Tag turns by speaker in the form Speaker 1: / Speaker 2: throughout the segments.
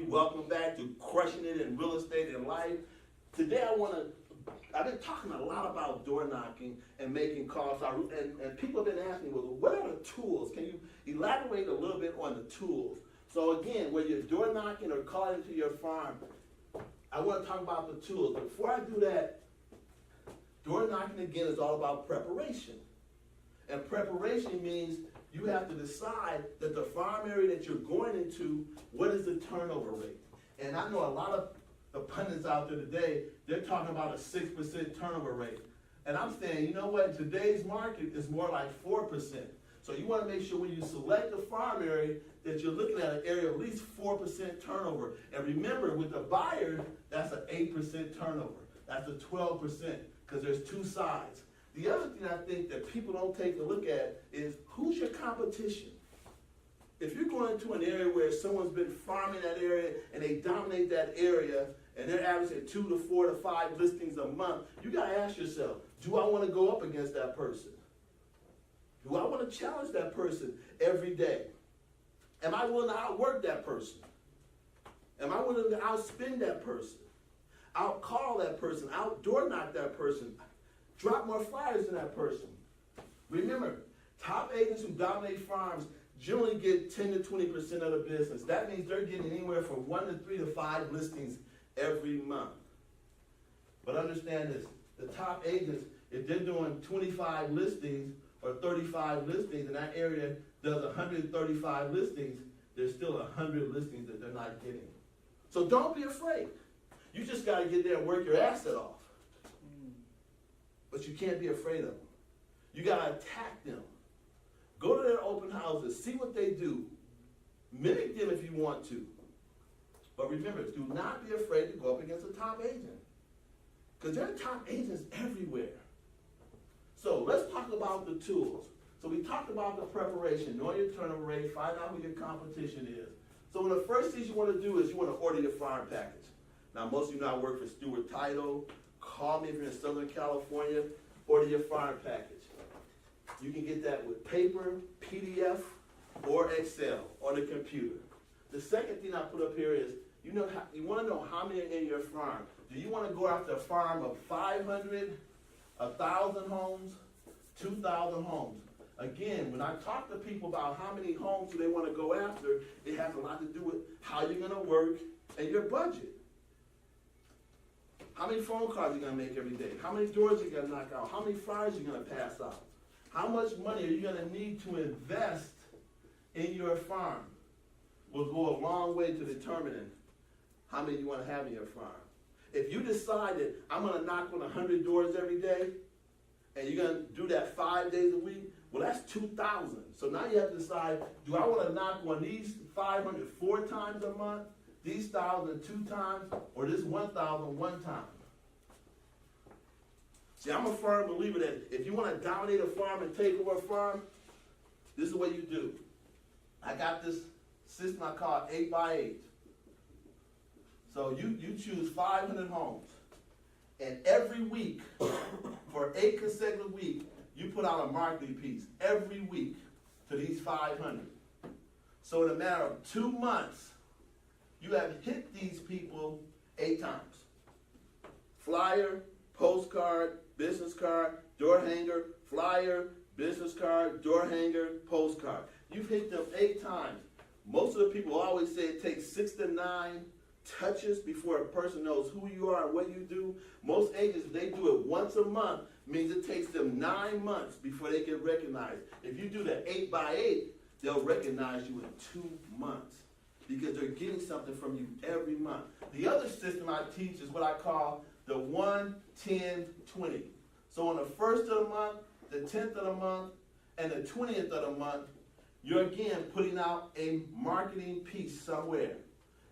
Speaker 1: Welcome back to Crushing It in Real Estate and Life. Today I've been talking a lot about door knocking and making calls. And people have been asking me, well, what are the tools? Can you elaborate a little bit on the tools? So again, whether you're door knocking or calling to your farm, I want to talk about the tools. But before I do that, door knocking again is all about preparation. And preparation means you have to decide that the farm area that you're going into, what is the turnover rate? And I know a lot of the pundits out there today, they're talking about a 6% turnover rate. And I'm saying, you know what, today's market is more like 4%. So you want to make sure when you select a farm area that you're looking at an area of at least 4% turnover. And remember, with the buyer, that's an 8% turnover. That's a 12%, because there's two sides. The other thing I think that people don't take a look at is who's your competition. If you're going into an area where someone's been farming that area and they dominate that area and they're averaging 2 to 4 to 5 listings a month, you got to ask yourself, do I want to go up against that person? Do I want to challenge that person every day? Am I willing to outwork that person? Am I willing to outspend that person? Outcall that person? Outdoor knock that person? Drop more flyers than that person? Remember, top agents who dominate farms generally get 10 to 20% of the business. That means they're getting anywhere from 1 to 3 to 5 listings every month. But understand this, the top agents, if they're doing 25 listings or 35 listings and that area does 135 listings, there's still 100 listings that they're not getting. So don't be afraid. You just got to get there and work your asset off. But you can't be afraid of them. You got to attack them. Go to their open houses, see what they do. Mimic them if you want to. But remember, do not be afraid to go up against a top agent. Because there are top agents everywhere. So let's talk about the tools. So we talked about the preparation, knowing your turnover rate, find out who your competition is. So one of the first things you want to do is you want to order your farm package. Now most of you know I work for Stewart Title. Call me if you're in Southern California, order your farm package. You can get that with paper, PDF, or Excel on the computer. The second thing I put up here is, you want to know how many are in your farm. Do you want to go after a farm of 500, 1,000 homes, 2,000 homes? Again, when I talk to people about how many homes do they want to go after, it has a lot to do with how you're going to work and your budget. How many phone calls are you going to make every day? How many doors are you going to knock out? How many flyers are you going to pass out? How much money are you going to need to invest in your farm? Will go a long way to determining how many you want to have in your farm. If you decided, I'm going to knock on 100 doors every day, and you're going to do that 5 days a week, well, that's 2,000. So now you have to decide, do I want to knock on these 500 4 times a month, these 1,000 2 times, or this 1,000 1 time? See, I'm a firm believer that if you want to dominate a farm and take over a farm, this is what you do. I got this system I call 8x8. So you choose 500 homes. And every week, for 8 consecutive weeks, you put out a marketing piece every week to these 500. So in a matter of 2 months, you have hit these people 8 times. Flyer, postcard, business card, door hanger, flyer, business card, door hanger, postcard. You've hit them 8 times. Most of the people always say it takes 6 to 9 touches before a person knows who you are and what you do. Most agents, if they do it once a month, means it takes them 9 months before they get recognized. If you do the 8x8, they'll recognize you in 2 months because they're getting something from you every month. The other system I teach is what I call the 1, 10, 20. So on the 1st of the month, the 10th of the month, and the 20th of the month, you're again putting out a marketing piece somewhere.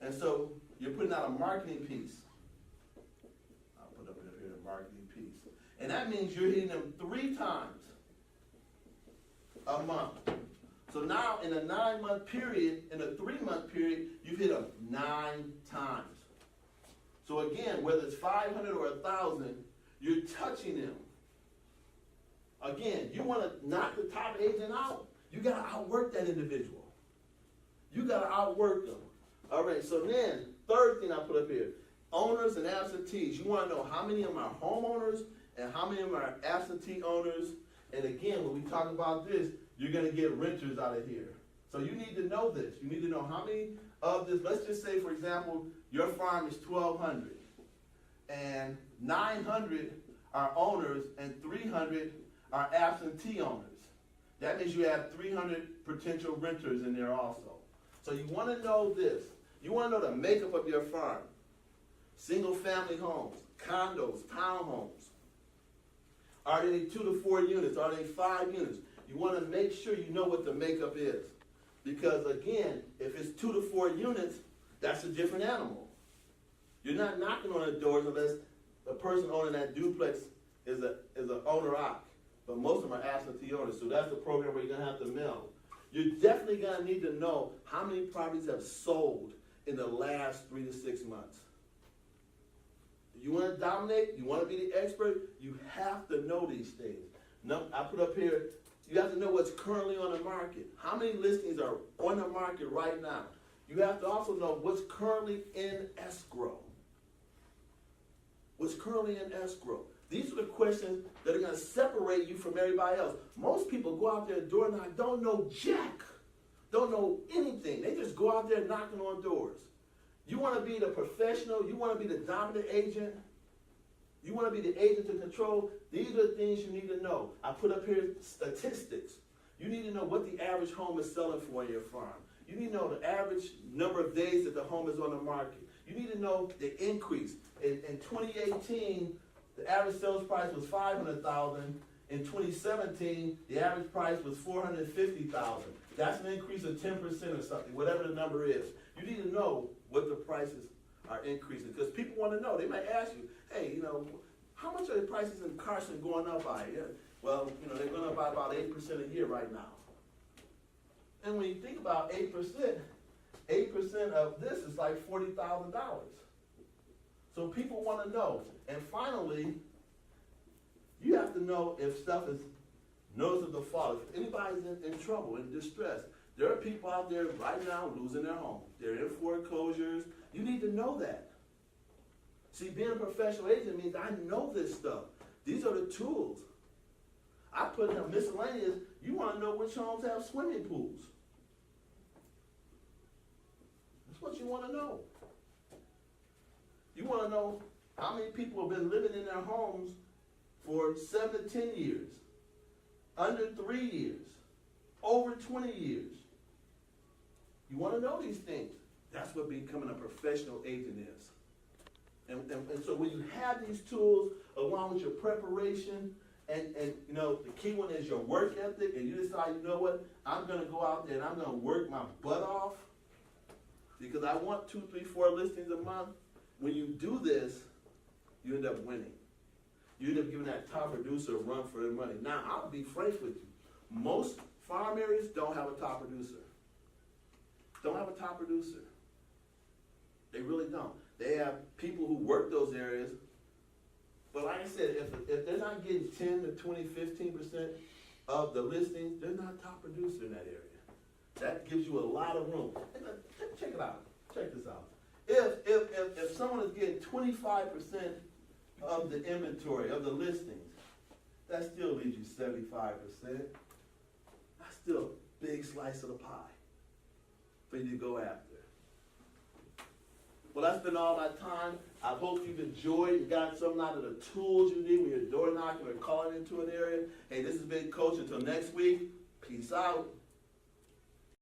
Speaker 1: And so you're putting out a marketing piece. I'll put up here the marketing piece. And that means you're hitting them 3 times a month. So now in a 9-month period, in a 3-month period, you've hit them 9 times. So again, whether it's 500 or 1,000, you're touching them. Again, you want to knock the top agent out, you got to outwork that individual. You got to outwork them. All right, so then, third thing I put up here, owners and absentees. You want to know how many of them are homeowners and how many of them are absentee owners. And again, when we talk about this, you're going to get renters out of here. So you need to know this. You need to know how many of this. Let's just say, for example, your farm is 1,200 and 900 are owners and 300 are absentee owners. That means you have 300 potential renters in there also. So you want to know this. You want to know the makeup of your farm. Single family homes, condos, townhomes. Are they 2 to 4 units? Are they 5 units? You want to make sure you know what the makeup is. Because again, if it's 2 to 4 units, that's a different animal. You're not knocking on the doors unless the person owning that duplex is an owner-occupied. But most of them are absentee owners, so that's the program where you're going to have to mail. You're definitely going to need to know how many properties have sold in the last 3 to 6 months. You want to dominate, you want to be the expert, you have to know these things. No, I put up here, you have to know what's currently on the market. How many listings are on the market right now? You have to also know what's currently in escrow. What's currently in escrow. These are the questions that are going to separate you from everybody else. Most people go out there and door knock, don't know jack, don't know anything. They just go out there knocking on doors. You want to be the professional, you want to be the dominant agent, you want to be the agent to control. These are the things you need to know. I put up here statistics. You need to know what the average home is selling for in your farm. You need to know the average number of days that the home is on the market. You need to know the increase. In 2018, the average sales price was $500,000. In 2017, the average price was $450,000. That's an increase of 10% or something, whatever the number is. You need to know what the prices are increasing because people want to know. They might ask you, hey, you know, how much are the prices in Carson going up by? Yeah. Well, you know, they're going up by about 8% a year right now. And when you think about 8% of this is like $40,000. So people want to know. And finally, you have to know if stuff is notice of default. If anybody's in trouble, in distress, there are people out there right now losing their home. They're in foreclosures. You need to know that. See, being a professional agent means I know this stuff. These are the tools. I put in a miscellaneous. You want to know which homes have swimming pools. That's what you want to know. You want to know how many people have been living in their homes for 7 to 10 years, under 3 years, over 20 years. You want to know these things. That's what becoming a professional agent is. And so when you have these tools along with your preparation, and you know, the key one is your work ethic, and you decide, you know what, I'm going to go out there and I'm going to work my butt off because I want 2, 3, 4 listings a month. When you do this, you end up winning. You end up giving that top producer a run for their money. Now, I'll be frank with you. Most farm areas don't have a top producer. Don't have a top producer. They really don't. They have people who work those areas. But like I said, if they're not getting 10 to 20, 15% of the listings, they're not a top producer in that area. That gives you a lot of room. Check it out. Check this out. If someone is getting 25% of the inventory, of the listings, that still leaves you 75%. That's still a big slice of the pie for you to go after. Well, that's been all my time. I hope you've enjoyed. You got something out of the tools you need when you're door knocking or calling into an area. Hey, this has been Coach. Until next week, peace out.